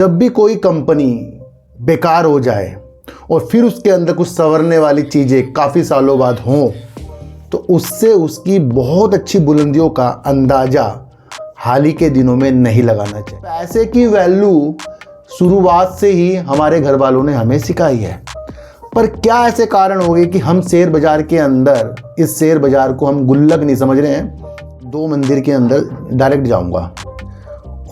जब भी कोई कंपनी बेकार हो जाए और फिर उसके अंदर कुछ संवरने वाली चीज़ें काफ़ी सालों बाद हों तो उससे उसकी बहुत अच्छी बुलंदियों का अंदाज़ा हाल ही के दिनों में नहीं लगाना चाहिए। पैसे की वैल्यू शुरुआत से ही हमारे घर वालों ने हमें सिखाई है, पर क्या ऐसे कारण हो गए कि हम शेयर बाज़ार के अंदर इस शेयर बाज़ार को हम गुल्लक नहीं समझ रहे हैं। 2 मंदिर के अंदर डायरेक्ट जाऊंगा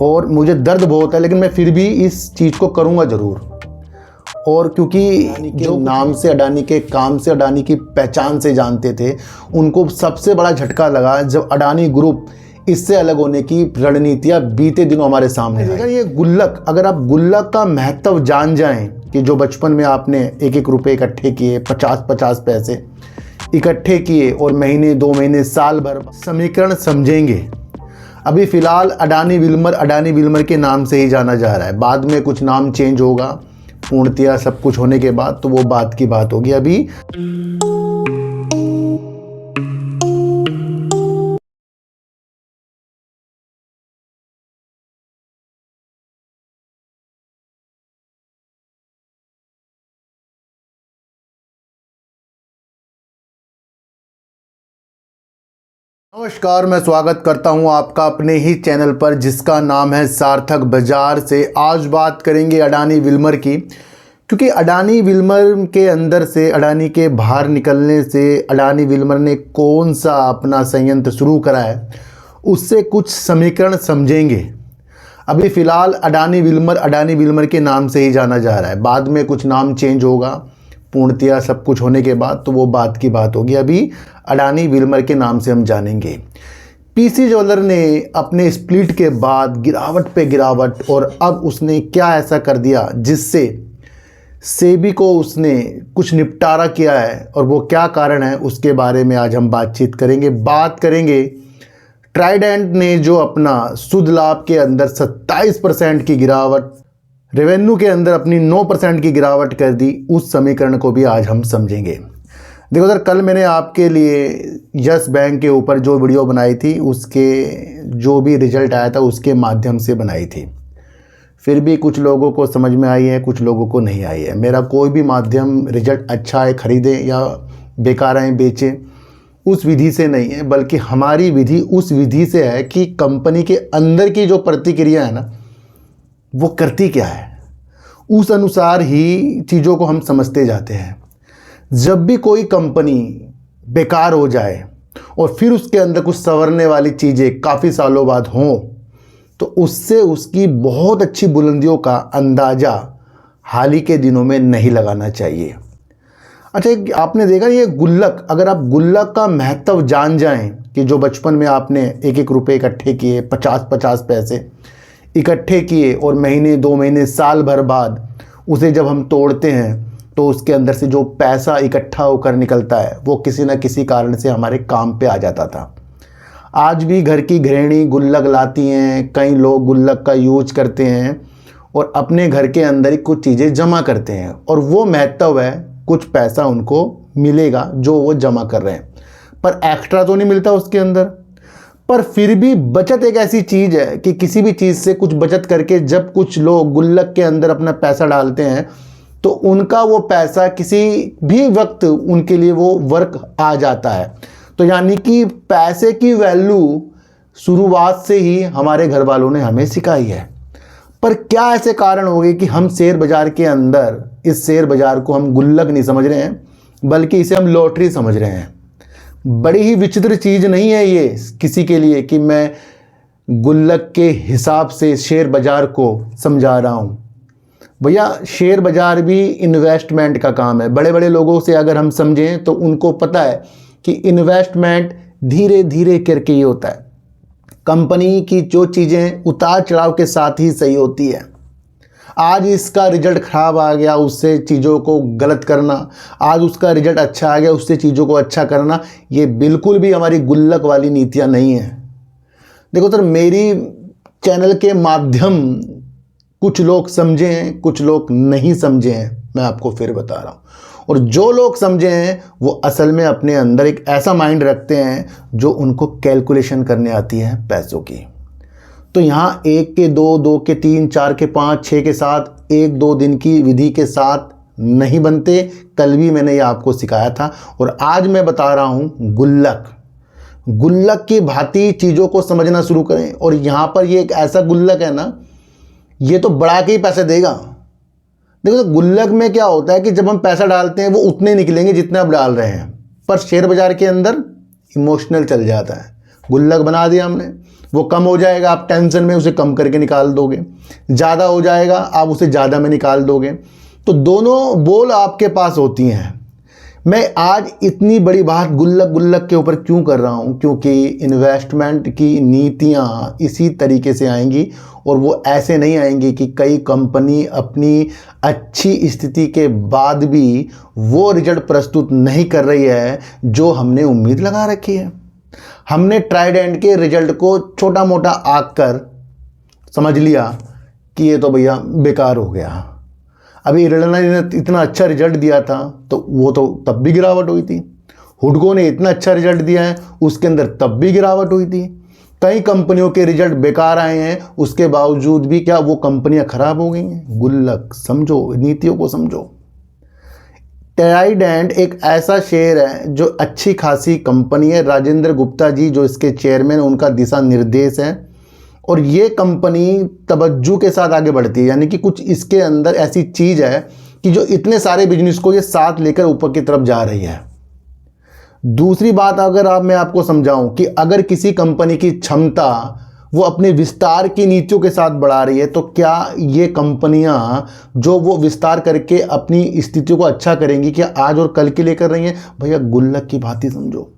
और मुझे दर्द बहुत है, लेकिन मैं फिर भी इस चीज़ को करूंगा ज़रूर। और क्योंकि जो नाम से अडानी के काम से अडानी की पहचान से जानते थे, उनको सबसे बड़ा झटका लगा जब अडानी ग्रुप इससे अलग होने की रणनीतियाँ बीते दिनों हमारे सामने आई। ये गुल्लक, अगर आप गुल्लक का महत्व जान जाएं कि जो बचपन में आपने 1-1 रुपये इकट्ठे किए, 50-50 पैसे इकट्ठे किए और महीने 2 महीने साल भर समीकरण समझेंगे। अभी फ़िलहाल अडानी विल्मर के नाम से ही जाना जा रहा है। बाद में कुछ नाम चेंज होगा, पूर्णतया सब कुछ होने के बाद तो वो बात की बात होगी। अभी नमस्कार, मैं स्वागत करता हूं आपका अपने ही चैनल पर जिसका नाम है सार्थक बाजार से। आज बात करेंगे अडानी विल्मर की, क्योंकि अडानी विल्मर के अंदर से, अडानी के बाहर निकलने से अडानी विल्मर ने कौन सा अपना संयंत्र शुरू करा है, उससे कुछ समीकरण समझेंगे। अभी फ़िलहाल अडानी विल्मर के नाम से ही जाना जा रहा है। बाद में कुछ नाम चेंज होगा, पूर्णतया सब कुछ होने के बाद तो वो बात की बात होगी। अभी अडानी विल्मर के नाम से हम जानेंगे। पीसी ज्वेलर ने अपने स्प्लिट के बाद गिरावट पे गिरावट, और अब उसने क्या ऐसा कर दिया जिससे सेबी को उसने कुछ निपटारा किया है, और वो क्या कारण है उसके बारे में आज हम बातचीत करेंगे। बात करेंगे ट्राइडेंट ने जो अपना शुद्ध लाभ के अंदर 27% की गिरावट, रेवेन्यू के अंदर अपनी 9% की गिरावट कर दी, उस समीकरण को भी आज हम समझेंगे। देखो सर, कल मैंने आपके लिए यस बैंक के ऊपर जो वीडियो बनाई थी, उसके जो भी रिजल्ट आया था उसके माध्यम से बनाई थी। फिर भी कुछ लोगों को समझ में आई है, कुछ लोगों को नहीं आई है। मेरा कोई भी माध्यम रिजल्ट अच्छा है खरीदें या बेकार है बेचें, उस विधि से नहीं है, बल्कि हमारी विधि उस विधि से है कि कंपनी के अंदर की जो प्रतिक्रिया है ना, वो करती क्या है, उस अनुसार ही चीज़ों को हम समझते जाते हैं। जब भी कोई कंपनी बेकार हो जाए और फिर उसके अंदर कुछ संवरने वाली चीज़ें काफ़ी सालों बाद हों तो उससे उसकी बहुत अच्छी बुलंदियों का अंदाज़ा हाल ही के दिनों में नहीं लगाना चाहिए। अच्छा, आपने देखा ये गुल्लक, अगर आप गुल्लक का महत्व जान जाएं कि जो बचपन में आपने 1-1 रुपये इकट्ठे किए, 50-50 पैसे इकट्ठे किए और महीने 2 महीने साल भर बाद उसे जब हम तोड़ते हैं तो उसके अंदर से जो पैसा इकट्ठा होकर निकलता है वो किसी न किसी कारण से हमारे काम पे आ जाता था। आज भी घर की गृहिणी गुल्लक लाती हैं, कई लोग गुल्लक का यूज करते हैं और अपने घर के अंदर ही कुछ चीज़ें जमा करते हैं, और वो महत्व है कुछ पैसा उनको मिलेगा जो वो जमा कर रहे हैं, पर एक्स्ट्रा तो नहीं मिलता उसके अंदर। पर फिर भी बचत एक ऐसी चीज़ है कि किसी भी चीज़ से कुछ बचत करके जब कुछ लोग गुल्लक के अंदर अपना पैसा डालते हैं तो उनका वो पैसा किसी भी वक्त उनके लिए वो वर्क आ जाता है। तो यानी कि पैसे की वैल्यू शुरुआत से ही हमारे घर वालों ने हमें सिखाई है। पर क्या ऐसे कारण हो गए कि हम शेयर बाज़ार के अंदर इस शेयर बाज़ार को हम गुल्लक नहीं समझ रहे हैं, बल्कि इसे हम लॉटरी समझ रहे हैं। बड़ी ही विचित्र चीज़ नहीं है ये किसी के लिए कि मैं गुल्लक के हिसाब से शेयर बाज़ार को समझा रहा हूँ। भैया, शेयर बाज़ार भी इन्वेस्टमेंट का काम है। बड़े बड़े लोगों से अगर हम समझें तो उनको पता है कि इन्वेस्टमेंट धीरे धीरे करके ही होता है। कंपनी की जो चीज़ें उतार चढ़ाव के साथ ही सही होती है। आज इसका रिजल्ट ख़राब आ गया, उससे चीज़ों को गलत करना, आज उसका रिजल्ट अच्छा आ गया, उससे चीज़ों को अच्छा करना, ये बिल्कुल भी हमारी गुल्लक वाली नीतियाँ नहीं हैं। देखो सर, मेरी चैनल के माध्यम कुछ लोग समझे हैं, कुछ लोग नहीं समझे हैं, मैं आपको फिर बता रहा हूँ। और जो लोग समझे हैं वो असल में अपने अंदर एक ऐसा माइंड रखते हैं जो उनको कैलकुलेशन करने आती है पैसों की। तो यहाँ 1 के 2, 2 के 3, 4 के 5, 6 के 7, 1-2 दिन की विधि के साथ नहीं बनते। कल भी मैंने ये आपको सिखाया था और आज मैं बता रहा हूँ गुल्लक। गुल्लक की भांति चीज़ों को समझना शुरू करें। और यहाँ पर ये एक ऐसा गुल्लक है ना, ये तो बढ़ा के ही पैसे देगा। देखो तो गुल्लक में क्या होता है कि जब हम पैसा डालते हैं वो उतने निकलेंगे जितने आप डाल रहे हैं, पर शेयर बाजार के अंदर इमोशनल चल जाता है। गुल्लक बना दिया हमने, वो कम हो जाएगा, आप टेंशन में उसे कम करके निकाल दोगे, ज़्यादा हो जाएगा आप उसे ज़्यादा में निकाल दोगे। तो दोनों बोल आपके पास होती हैं। मैं आज इतनी बड़ी बात गुल्लक के ऊपर क्यों कर रहा हूं? क्योंकि इन्वेस्टमेंट की नीतियां इसी तरीके से आएंगी और वो ऐसे नहीं आएंगी कि कई कंपनी अपनी अच्छी स्थिति के बाद भी वो रिजल्ट प्रस्तुत नहीं कर रही है जो हमने उम्मीद लगा रखी है। हमने ट्राइडेंट के रिजल्ट को छोटा मोटा आंक कर समझ लिया कि ये तो भैया बेकार हो गया। अभी इरलना ने इतना अच्छा रिजल्ट दिया था तो वो तो तब भी गिरावट हुई थी। हुडको ने इतना अच्छा रिजल्ट दिया है, उसके अंदर तब भी गिरावट हुई थी। कई कंपनियों के रिजल्ट बेकार आए हैं, उसके बावजूद भी क्या वो कंपनियां खराब हो गई हैं? गुल्लक समझो, नीतियों को समझो। ट्राइडेंट एक ऐसा शेयर है जो अच्छी खासी कंपनी है। राजेंद्र गुप्ता जी जो इसके चेयरमैन, उनका दिशा निर्देश है और ये कंपनी तवज्जो के साथ आगे बढ़ती है। यानी कि कुछ इसके अंदर ऐसी चीज़ है कि जो इतने सारे बिजनेस को ये साथ लेकर ऊपर की तरफ जा रही है। दूसरी बात अगर मैं आपको समझाऊं कि अगर किसी कंपनी की क्षमता वो अपने विस्तार की नीतियों के साथ बढ़ा रही है, तो क्या ये कंपनियां जो वो विस्तार करके अपनी स्थितियों को अच्छा करेंगी, क्या आज और कल के लिए कर रही हैं? भैया गुल्लक की भांति समझो।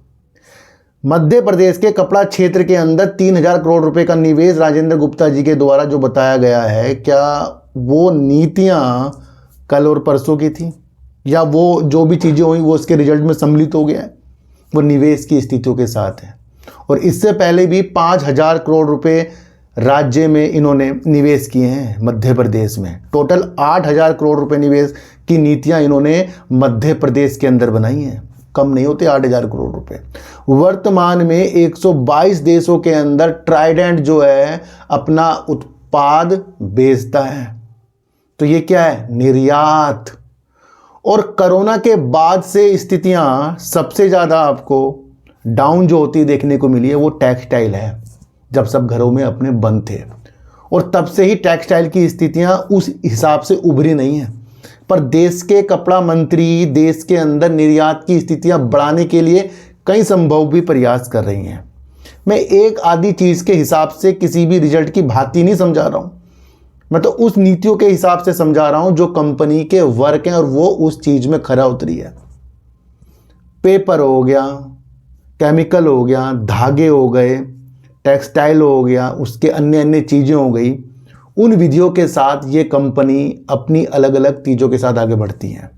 मध्य प्रदेश के कपड़ा क्षेत्र के अंदर 3000 करोड़ रुपए का निवेश राजेंद्र गुप्ता जी के द्वारा जो बताया गया है, क्या वो नीतियां कल और परसों की थी, या वो जो भी चीज़ें हुई वो उसके रिजल्ट में सम्मिलित हो गया है? वो निवेश की स्थितियों के साथ है। और इससे पहले भी 5000 करोड़ रुपए राज्य में इन्होंने निवेश किए हैं। मध्य प्रदेश में टोटल 8000 करोड़ रुपए निवेश की नीतियां इन्होंने मध्य प्रदेश के अंदर बनाई हैं। कम नहीं होते 8000 करोड़ रुपए। वर्तमान में 122 देशों के अंदर ट्राइडेंट जो है अपना उत्पाद बेचता है। तो ये क्या है? निर्यात। और कोरोना के बाद से स्थितियां सबसे ज़्यादा आपको डाउन जो होती देखने को मिली है वो टेक्सटाइल है। जब सब घरों में अपने बंद थे और तब से ही टेक्सटाइल की स्थितियां उस हिसाब से उभरी नहीं हैं। पर देश के कपड़ा मंत्री देश के अंदर निर्यात की स्थितियां बढ़ाने के लिए कई संभव भी प्रयास कर रही हैं। मैं एक आधी चीज़ के हिसाब से किसी भी रिजल्ट की भांति नहीं समझा रहा हूं, मैं तो उस नीतियों के हिसाब से समझा रहा हूं जो कंपनी के वर्क हैं और वो उस चीज़ में खरा उतरी है। पेपर हो गया, केमिकल हो गया, धागे हो गए, टेक्सटाइल हो गया, उसके अन्य अन्य चीज़ें हो गई। उन विधियों के साथ ये कंपनी अपनी अलग अलग चीज़ों के साथ आगे बढ़ती हैं।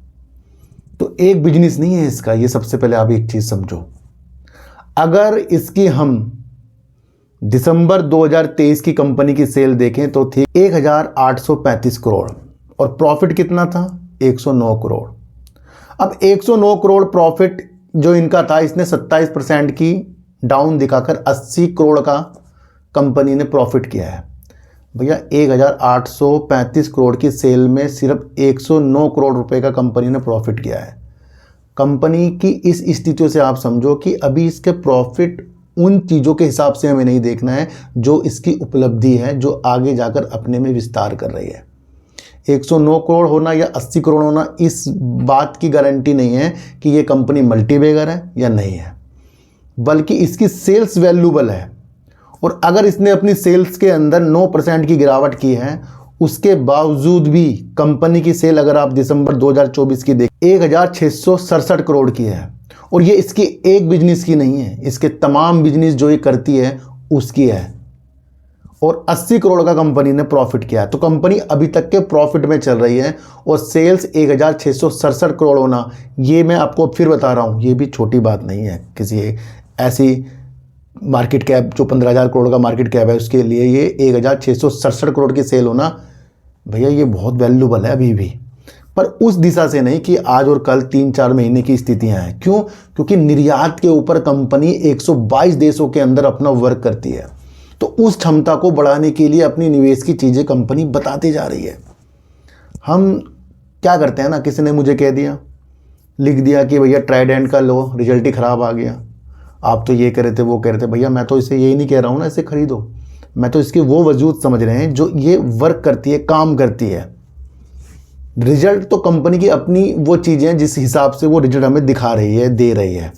तो एक बिजनेस नहीं है इसका, ये सबसे पहले आप एक चीज़ समझो। अगर इसकी हम दिसंबर 2023 की कंपनी की सेल देखें तो थी 1835 करोड़ और प्रॉफिट कितना था? 109 करोड़। अब 109 करोड़ प्रॉफिट जो इनका था, इसने 27% की डाउन दिखाकर 80 करोड़ का कंपनी ने प्रॉफिट किया है। भैया 1835 करोड़ की सेल में सिर्फ 109 करोड़ रुपए का कंपनी ने प्रॉफिट किया है। कंपनी की इस स्थितियों से आप समझो कि अभी इसके प्रॉफिट उन चीज़ों के हिसाब से हमें नहीं देखना है जो इसकी उपलब्धि है, जो आगे जाकर अपने में विस्तार कर रही है। 109 करोड़ होना या 80 करोड़ होना इस बात की गारंटी नहीं है कि ये कंपनी मल्टीबैगर है या नहीं है, बल्कि इसकी सेल्स वैल्यूबल है। और अगर इसने अपनी सेल्स के अंदर 9% की गिरावट की है, उसके बावजूद भी कंपनी की सेल अगर आप दिसंबर 2024 की देखें 1667 करोड़ की है। और ये इसकी एक बिजनेस की नहीं है, इसके तमाम बिजनेस जो ये करती है उसकी है। और 80 करोड़ का कंपनी ने प्रॉफिट किया है। तो कंपनी अभी तक के प्रॉफिट में चल रही है और सेल्स 1667 करोड़ होना, ये मैं आपको फिर बता रहा हूँ, ये भी छोटी बात नहीं है। किसी ऐसी मार्केट कैप जो 15,000 करोड़ का मार्केट कैप है उसके लिए ये 1667 करोड़ की सेल होना, भैया ये बहुत वैल्यूबल है अभी भी। पर उस दिशा से नहीं कि आज और कल 3-4 महीने की स्थितियां हैं। क्यों? क्योंकि निर्यात के ऊपर कंपनी 122 देशों के अंदर अपना वर्क करती है। तो उस क्षमता को बढ़ाने के लिए अपनी निवेश की चीज़ें कंपनी बताती जा रही है। हम क्या करते हैं ना, किसी ने मुझे कह दिया, लिख दिया कि भैया ट्राइडेंट का लो, रिजल्ट ही ख़राब आ गया, आप तो ये कह रहे थे वो कह रहे थे। भैया मैं तो इसे यही नहीं कह रहा हूँ ना इसे खरीदो, मैं तो इसके वो वजूद समझ रहे हैं जो ये वर्क करती है, काम करती है। रिजल्ट तो कंपनी की अपनी वो चीज़ें हैं जिस हिसाब से वो रिजल्ट हमें दिखा रही है, दे रही है,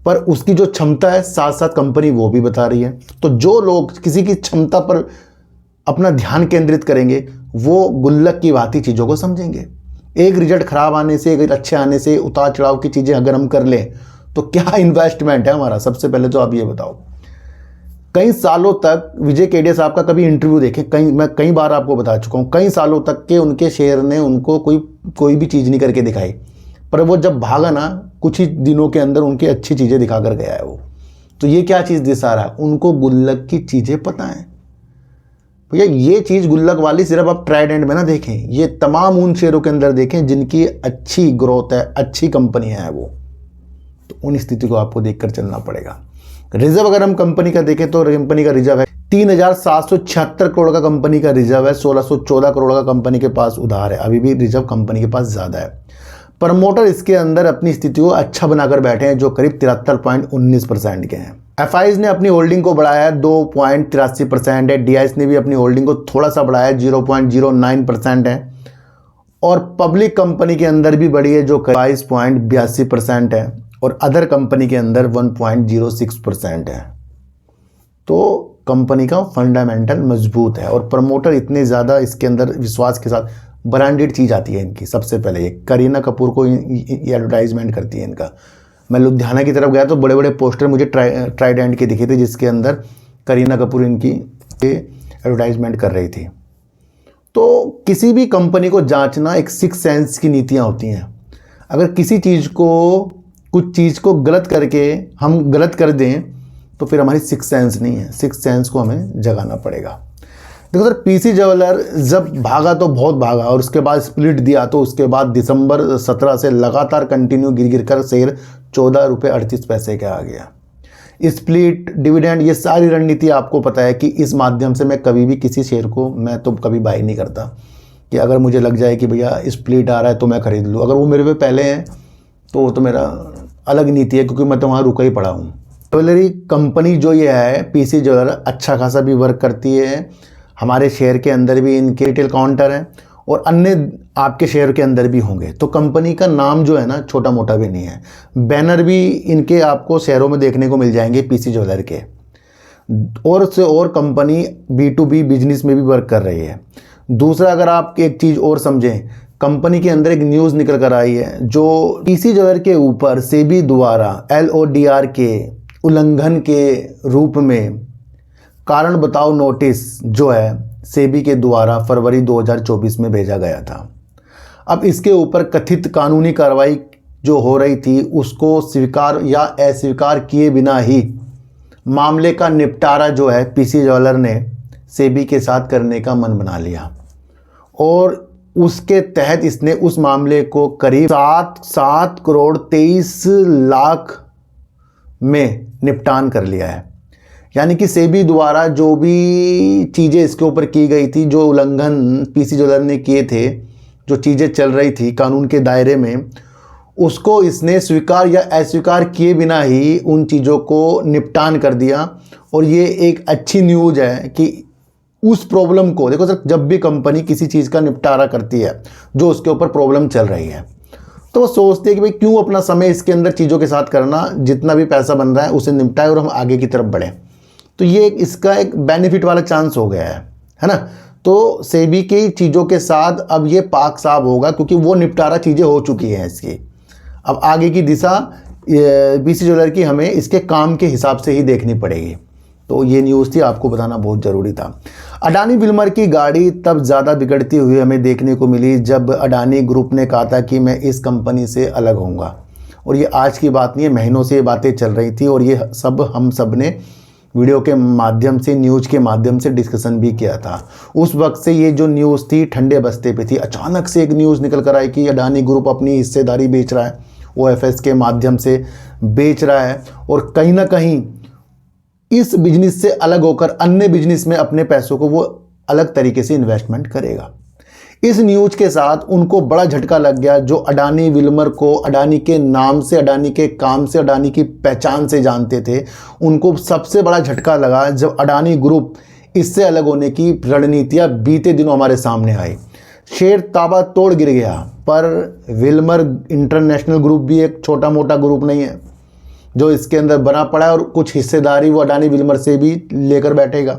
पर उसकी जो क्षमता है साथ साथ कंपनी वो भी बता रही है। तो जो लोग किसी की क्षमता पर अपना ध्यान केंद्रित करेंगे वो गुल्लक की भांति चीज़ों को समझेंगे। एक रिजल्ट ख़राब आने से, एक अच्छे आने से, उतार चढ़ाव की चीज़ें अगर हम कर लें तो क्या इन्वेस्टमेंट है हमारा। सबसे पहले तो आप ये बताओ, कई सालों तक विजय केडिया साहब का कभी इंटरव्यू देखें, मैं कई बार आपको बता चुका हूँ, कई सालों तक के उनके शेयर ने उनको कोई भी चीज़ नहीं करके दिखाई, पर वो जब भागा ना कुछ ही दिनों के अंदर उनकी अच्छी चीज़ें दिखा कर गया है वो। तो ये क्या चीज़ दिखा रहा है, उनको गुल्लक की चीज़ें पता है। भैया ये चीज़ गुल्लक वाली सिर्फ आप ट्राइडेंट में ना देखें, ये तमाम उन शेयरों के अंदर देखें जिनकी अच्छी ग्रोथ है, अच्छी कंपनियां हैं वो। तो उन स्थिति को आपको देखकर चलना पड़ेगा। रिजर्व अगर हम कंपनी का देखें तो कंपनी का रिजर्व है 3,776 करोड़ का, कंपनी का रिजर्व है 1,614 करोड़ का कंपनी के पास उधार है। अभी भी रिजर्व कंपनी के पास ज़्यादा है। प्रमोटर इसके अंदर अपनी स्थिति को अच्छा बनाकर बैठे हैं जो करीब 73.19% के हैं। एफआईज ने अपनी होल्डिंग को बढ़ाया है 2.83% है। डीआईएस ने भी अपनी होल्डिंग को थोड़ा सा बढ़ाया है 0.09% है। और पब्लिक कंपनी के अंदर भी बढ़ी है जो 22.82% है और अदर कंपनी के अंदर 1.06% है। तो कंपनी का फंडामेंटल मजबूत है और प्रमोटर इतने ज़्यादा इसके अंदर विश्वास के साथ, ब्रांडेड चीज़ आती है इनकी। सबसे पहले ये करीना कपूर को ये एडवर्टाइजमेंट करती है इनका। मैं लुधियाना की तरफ गया तो बड़े बड़े पोस्टर मुझे ट्राइडेंट के दिखे थे जिसके अंदर करीना कपूर इनकी एडवर्टाइजमेंट कर रही थी। तो किसी भी कंपनी को जांचना एक सिक्स सेंस की नीतियाँ होती हैं। अगर किसी चीज़ को, कुछ चीज़ को गलत करके हम गलत कर दें तो फिर हमारी सिक्स सेंस नहीं है, सिक्स सेंस को हमें जगाना पड़ेगा। देखो सर, पीसी ज्वेलर जब भागा तो बहुत भागा और उसके बाद स्प्लिट दिया, तो उसके बाद दिसंबर 17 से लगातार कंटिन्यू गिर कर शेयर 14 रुपये 38 पैसे का आ गया। स्प्लिट, डिविडेंड, ये सारी रणनीति आपको पता है कि इस माध्यम से मैं कभी भी किसी शेयर को मैं तो कभी बाई नहीं करता कि अगर मुझे लग जाए कि भैया स्प्लिट आ रहा है तो मैं खरीद लूँ। अगर वो मेरे पे पहले हैं तो वो तो मेरा अलग नीति है क्योंकि मैं तो वहाँ रुका ही पड़ा हूँ। ज्वेलरी कंपनी जो ये है पीसी ज्वेलर अच्छा खासा भी वर्क करती है। हमारे शेयर के अंदर भी इनके रिटेल काउंटर हैं और अन्य आपके शेयर के अंदर भी होंगे। तो कंपनी का नाम जो है ना छोटा मोटा भी नहीं है। बैनर भी इनके आपको शेयरों में देखने को मिल जाएंगे पीसी ज्वेलर के। और से और कंपनी B2B बिजनेस में भी वर्क कर रही है। दूसरा, अगर आप एक चीज़ और समझें, कंपनी के अंदर एक न्यूज़ निकल कर आई है जो पीसी ज्वेलर के ऊपर सेबी द्वारा LODR के उल्लंघन के रूप में कारण बताओ नोटिस जो है सेबी के द्वारा फरवरी 2024 में भेजा गया था। अब इसके ऊपर कथित कानूनी कार्रवाई जो हो रही थी उसको स्वीकार या अस्वीकार किए बिना ही मामले का निपटारा जो है पीसी ज्वेलर ने सेबी के साथ करने का मन बना लिया और उसके तहत इसने उस मामले को करीब 7 करोड़ 23 लाख में निपटान कर लिया है। यानी कि सेबी द्वारा जो भी चीज़ें इसके ऊपर की गई थी, जो उल्लंघन पीसी ज्वेलर ने किए थे, जो चीज़ें चल रही थी कानून के दायरे में, उसको इसने स्वीकार या अस्वीकार किए बिना ही उन चीज़ों को निपटान कर दिया। और ये एक अच्छी न्यूज़ है कि उस प्रॉब्लम को, देखो सर, जब भी कंपनी किसी चीज़ का निपटारा करती है जो उसके ऊपर प्रॉब्लम चल रही है तो वो सोचते हैं कि भाई क्यों अपना समय इसके अंदर चीज़ों के साथ करना, जितना भी पैसा बन रहा है उसे निपटाए और हम आगे की तरफ बढ़ें। तो ये इसका एक बेनिफिट वाला चांस हो गया है ना। तो सेबी की चीज़ों के साथ अब ये पाक साफ होगा क्योंकि वो निपटारा चीज़ें हो चुकी हैं इसकी। अब आगे की दिशा पीसी ज्वेलर की हमें इसके काम के हिसाब से ही देखनी पड़ेगी। तो ये न्यूज़ थी, आपको बताना बहुत ज़रूरी था। अडानी विल्मर की गाड़ी तब ज़्यादा बिगड़ती हुई हमें देखने को मिली जब अडानी ग्रुप ने कहा था कि मैं इस कंपनी से अलग होऊंगा। और ये आज की बात नहीं है, महीनों से ये बातें चल रही थी और ये सब हम सब ने वीडियो के माध्यम से, न्यूज़ के माध्यम से डिस्कशन भी किया था। उस वक्त से ये जो न्यूज़ थी ठंडे बस्ते पे थी। अचानक से एक न्यूज़ निकल कर आई कि अडानी ग्रुप अपनी हिस्सेदारी बेच रहा है, OFS के माध्यम से बेच रहा है और कहीं ना कहीं इस बिजनेस से अलग होकर अन्य बिजनेस में अपने पैसों को वो अलग तरीके से इन्वेस्टमेंट करेगा। इस न्यूज के साथ उनको बड़ा झटका लग गया। जो अडानी विल्मर को अडानी के नाम से, अडानी के काम से, अडानी की पहचान से जानते थे, उनको सबसे बड़ा झटका लगा जब अडानी ग्रुप इससे अलग होने की रणनीतियां बीते दिनों हमारे सामने आई। शेयर ताबा तोड़ गिर गया। पर विल्मर इंटरनेशनल ग्रुप भी एक छोटा मोटा ग्रुप नहीं है जो इसके अंदर बना पड़ा है, और कुछ हिस्सेदारी वो अडानी विल्मर से भी लेकर बैठेगा।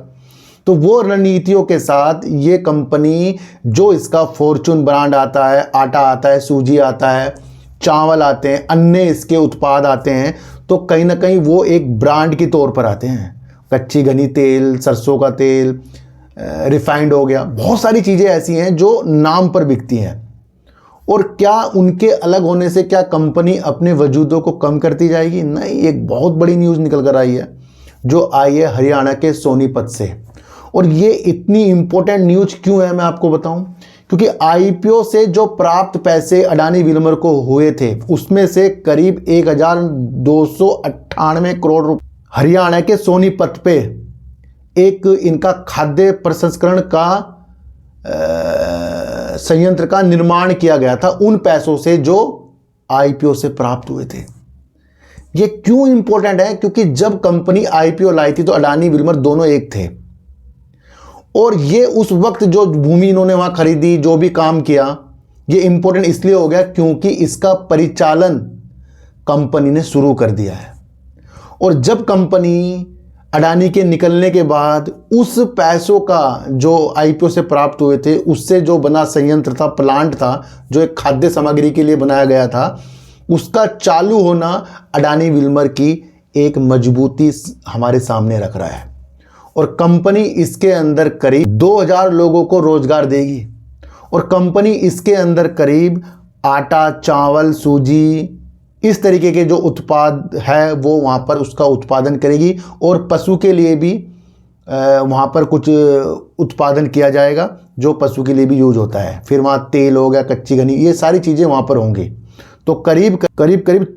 तो वो रणनीतियों के साथ ये कंपनी, जो इसका फॉर्चून ब्रांड आता है, आटा आता है, सूजी आता है, चावल आते हैं, अन्य इसके उत्पाद आते हैं, तो कहीं ना कहीं वो एक ब्रांड के तौर पर आते हैं। कच्ची घनी तेल, सरसों का तेल, रिफाइंड हो गया, बहुत सारी चीज़ें ऐसी हैं जो नाम पर बिकती हैं। और क्या उनके अलग होने से क्या कंपनी अपने वजूदों को कम करती जाएगी? नहीं, एक बहुत बड़ी न्यूज़ निकल कर आई है जो आई है हरियाणा के सोनीपत से। और ये इतनी इंपॉर्टेंट न्यूज़ क्यों है मैं आपको बताऊं, क्योंकि आईपीओ से जो प्राप्त पैसे अडानी विल्मर को हुए थे उसमें से करीब 1298 करोड़ रुपए हरियाणा के सोनीपत पे एक इनका खाद्य प्रसंस्करण का संयंत्र का निर्माण किया गया था उन पैसों से जो आईपीओ से प्राप्त हुए थे। ये क्यों इंपॉर्टेंट है? क्योंकि जब कंपनी आईपीओ लाई थी तो अडानी विल्मर दोनों एक थे, और ये उस वक्त जो भूमि इन्होंने वहां खरीदी, जो भी काम किया, ये इंपॉर्टेंट इसलिए हो गया क्योंकि इसका परिचालन कंपनी ने शुरू कर दिया है। और जब कंपनी अडानी के निकलने के बाद उस पैसों का जो आईपीओ से प्राप्त हुए थे उससे जो बना संयंत्र था, प्लांट था, जो एक खाद्य सामग्री के लिए बनाया गया था, उसका चालू होना अडानी विल्मर की एक मजबूती हमारे सामने रख रहा है। और कंपनी इसके अंदर करीब 2000 लोगों को रोजगार देगी, और कंपनी इसके अंदर करीब आटा, चावल, सूजी, इस तरीके के जो उत्पाद है वो वहाँ पर उसका उत्पादन करेगी। और पशु के लिए भी वहाँ पर कुछ उत्पादन किया जाएगा जो पशु के लिए भी यूज होता है। फिर वहाँ तेल हो गया, कच्ची घनी, ये सारी चीज़ें वहाँ पर होंगी। तो करीब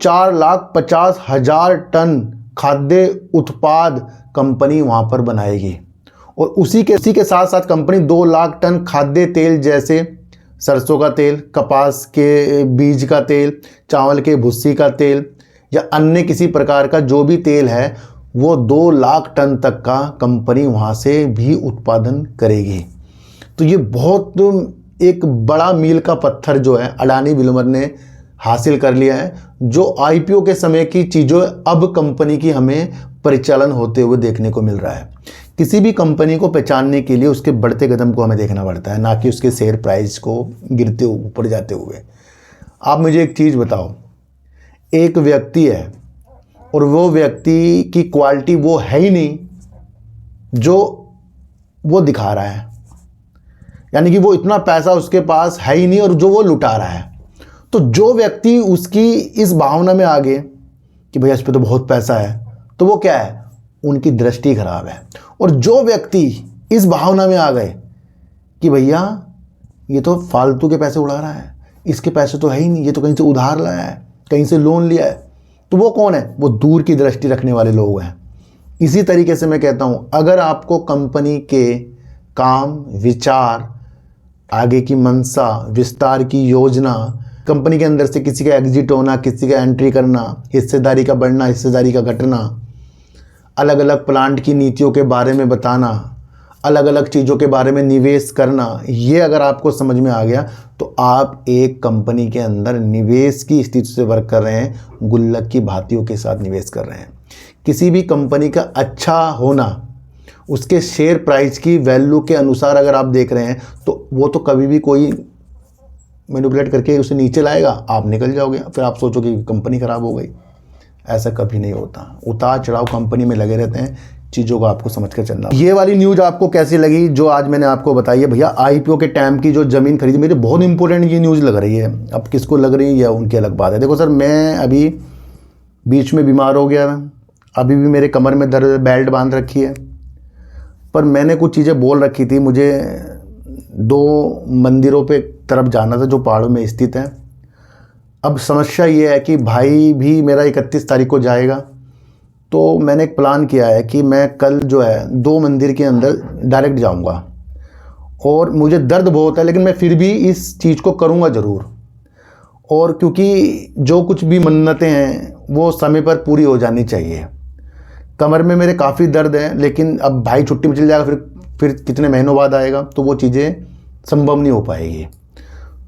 4,50,000 टन खाद्य उत्पाद कंपनी वहाँ पर बनाएगी। और उसी के साथ साथ कंपनी 2 लाख टन खाद्य तेल, जैसे सरसों का तेल, कपास के बीज का तेल, चावल के भुस्सी का तेल, या अन्य किसी प्रकार का जो भी तेल है, वो 2 लाख टन तक का कंपनी वहाँ से भी उत्पादन करेगी। तो ये बहुत एक बड़ा मील का पत्थर जो है अडानी विल्मर ने हासिल कर लिया है, जो आईपीओ के समय की चीज़ों अब कंपनी की हमें परिचालन होते हुए देखने को मिल रहा है। किसी भी कंपनी को पहचानने के लिए उसके बढ़ते कदम को हमें देखना पड़ता है, ना कि उसके शेयर प्राइस को गिरते ऊपर जाते हुए। आप मुझे एक चीज़ बताओ, एक व्यक्ति है और वो व्यक्ति की क्वालिटी वो है ही नहीं जो वो दिखा रहा है, यानी कि वो इतना पैसा उसके पास है ही नहीं और जो वो लुटा रहा है। तो जो व्यक्ति उसकी इस भावना में आ गए कि भैया इस पे तो बहुत पैसा है, तो वो क्या है, उनकी दृष्टि खराब है। और जो व्यक्ति इस भावना में आ गए कि भैया ये तो फालतू के पैसे उड़ा रहा है, इसके पैसे तो है ही नहीं, ये तो कहीं से उधार लाया है, कहीं से लोन लिया है, तो वो कौन है? वो दूर की दृष्टि रखने वाले लोग हैं। इसी तरीके से मैं कहता हूँ, अगर आपको कंपनी के काम, विचार, आगे की मंशा, विस्तार की योजना, कंपनी के अंदर से किसी का एग्जिट होना, किसी का एंट्री करना, हिस्सेदारी का बढ़ना, हिस्सेदारी का घटना, अलग अलग प्लांट की नीतियों के बारे में बताना, अलग अलग चीज़ों के बारे में निवेश करना, ये अगर आपको समझ में आ गया तो आप एक कंपनी के अंदर निवेश की स्थिति से वर्क कर रहे हैं, गुल्लक की भांतियों के साथ निवेश कर रहे हैं। किसी भी कंपनी का अच्छा होना उसके शेयर प्राइस की वैल्यू के अनुसार अगर आप देख रहे हैं तो वो तो कभी भी कोई मैनिपुलेट करके उसे नीचे लाएगा, आप निकल जाओगे, फिर आप सोचोगे कि कंपनी ख़राब हो गई। ऐसा कभी नहीं होता। उतार चढ़ाव कंपनी में लगे रहते हैं, चीज़ों को आपको समझ कर चलना। ये वाली न्यूज़ आपको कैसी लगी जो आज मैंने आपको बताई है? भैया आईपीओ के टाइम की जो ज़मीन खरीदी, मुझे बहुत इंपॉर्टेंट ये न्यूज़ लग रही है। अब किसको लग रही है या उनकी अलग बात है। देखो सर, मैं अभी बीच में बीमार हो गया, अभी भी मेरे कमर में दर्द, बेल्ट बांध रखी है, पर मैंने कुछ चीज़ें बोल रखी थी। मुझे 2 मंदिरों पे तरफ जाना था जो पहाड़ों में स्थित है। अब समस्या ये है कि भाई भी मेरा 31 तारीख को जाएगा, तो मैंने एक प्लान किया है कि मैं कल जो है 2 मंदिर के अंदर डायरेक्ट जाऊंगा, और मुझे दर्द बहुत है लेकिन मैं फिर भी इस चीज़ को करूंगा ज़रूर। और क्योंकि जो कुछ भी मन्नतें हैं वो समय पर पूरी हो जानी चाहिए। कमर में मेरे काफ़ी दर्द है, लेकिन अब भाई छुट्टी में चल जाएगा, फिर कितने महीनों बाद आएगा, तो वो चीज़ें संभव नहीं हो पाएगी।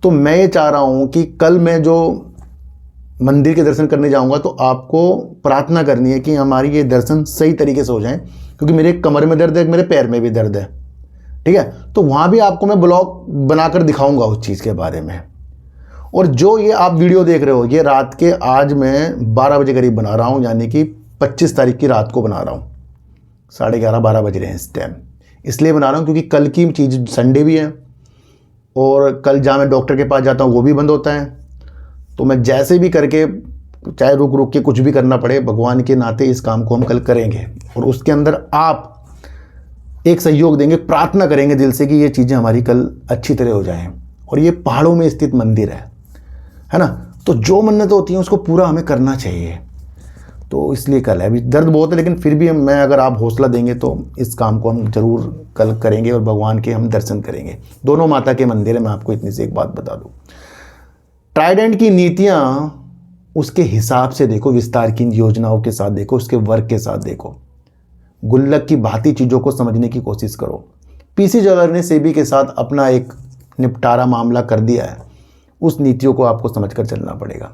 तो मैं ये चाह रहा हूँ कि कल मैं जो मंदिर के दर्शन करने जाऊँगा तो आपको प्रार्थना करनी है कि हमारी ये दर्शन सही तरीके से हो जाएं, क्योंकि मेरे कमर में दर्द है, मेरे पैर में भी दर्द है, ठीक है। तो वहाँ भी आपको मैं ब्लॉग बनाकर दिखाऊँगा उस चीज़ के बारे में। और जो ये आप वीडियो देख रहे हो, ये रात के आज मैं 12 बजे करीब बना रहा हूँ, यानी कि 25 तारीख की रात को बना रहा हूँ। 11:30-12 बज रहे हैं इस टाइम। इसलिए बना रहा हूँ क्योंकि कल की चीज़ संडे भी है, और कल जहाँ मैं डॉक्टर के पास जाता हूँ वो भी बंद होता है। तो मैं जैसे भी करके, चाहे रुक रुक के कुछ भी करना पड़े, भगवान के नाते इस काम को हम कल करेंगे। और उसके अंदर आप एक सहयोग देंगे, प्रार्थना करेंगे दिल से कि ये चीज़ें हमारी कल अच्छी तरह हो जाएं। और ये पहाड़ों में स्थित मंदिर है ना, तो जो मन्नत होती है उसको पूरा हमें करना चाहिए। तो इसलिए कल है, अभी दर्द बहुत है लेकिन फिर भी मैं, अगर आप हौसला देंगे तो इस काम को हम जरूर कल करेंगे और भगवान के हम दर्शन करेंगे। दोनों माता के मंदिर है। मैं आपको इतनी सी एक बात बता दूं, ट्राइडेंट की नीतियां उसके हिसाब से देखो, विस्तार की योजनाओं के साथ देखो, उसके वर्क के साथ देखो, गुल्लक की भांति चीज़ों को समझने की कोशिश करो। पीसी ज्वेलर ने सेबी के साथ अपना एक निपटारा मामला कर दिया है, उस नीतियों को आपको समझकर चलना पड़ेगा।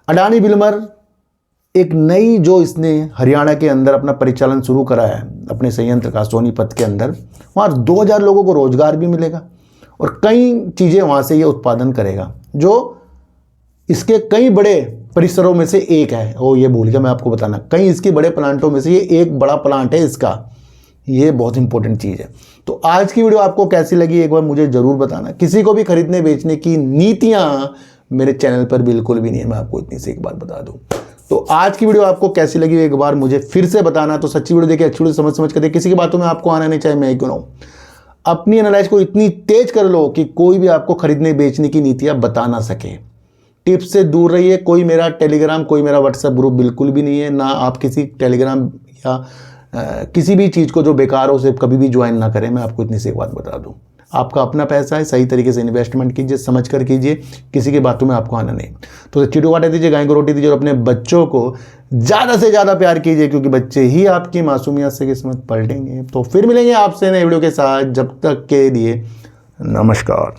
अडानी विल्मर एक नई, जो इसने हरियाणा के अंदर अपना परिचालन शुरू करा है अपने संयंत्र का, सोनीपत के अंदर, वहाँ 2000 लोगों को रोजगार भी मिलेगा और कई चीज़ें वहाँ से ये उत्पादन करेगा, जो इसके कई बड़े परिसरों में से एक है। वो ये भूल गया मैं आपको बताना, कई इसके बड़े प्लांटों में से ये एक बड़ा प्लांट है इसका। ये बहुत इंपॉर्टेंट चीज़ है। तो आज की वीडियो आपको कैसी लगी एक बार मुझे ज़रूर बताना। किसी को भी खरीदने बेचने की नीतियाँ मेरे चैनल पर बिल्कुल भी नहीं है, मैं आपको इतनी सी एक बात बता दूँ। तो आज की वीडियो आपको कैसी लगी एक बार मुझे फिर से बताना। तो सच्ची वीडियो देखिए, अच्छी वीडियो समझ कर देखिए, किसी की बातों में आपको आना नहीं, चाहे मैं क्यों ना हूँ। अपनी एनालाइज को इतनी तेज कर लो कि कोई भी आपको खरीदने बेचने की नीतियाँ बता ना सके। टिप्स से दूर रहिए। कोई मेरा टेलीग्राम, कोई मेरा व्हाट्सएप ग्रुप बिल्कुल भी नहीं है, ना आप किसी टेलीग्राम या किसी भी चीज़ को जो बेकार हो उसे कभी भी ज्वाइन ना करें। मैं आपको इतनी सी एक बात बता दूं, आपका अपना पैसा है, सही तरीके से इन्वेस्टमेंट कीजिए, समझ कर कीजिए, किसी की बातों में आपको आना नहीं। तो चिड़ू काटे दीजिए, गाय को रोटी दीजिए और अपने बच्चों को ज़्यादा से ज़्यादा प्यार कीजिए, क्योंकि बच्चे ही आपकी मासूमियत से किस्मत पलटेंगे। तो फिर मिलेंगे आपसे नए वीडियो के साथ, जब तक के लिए नमस्कार।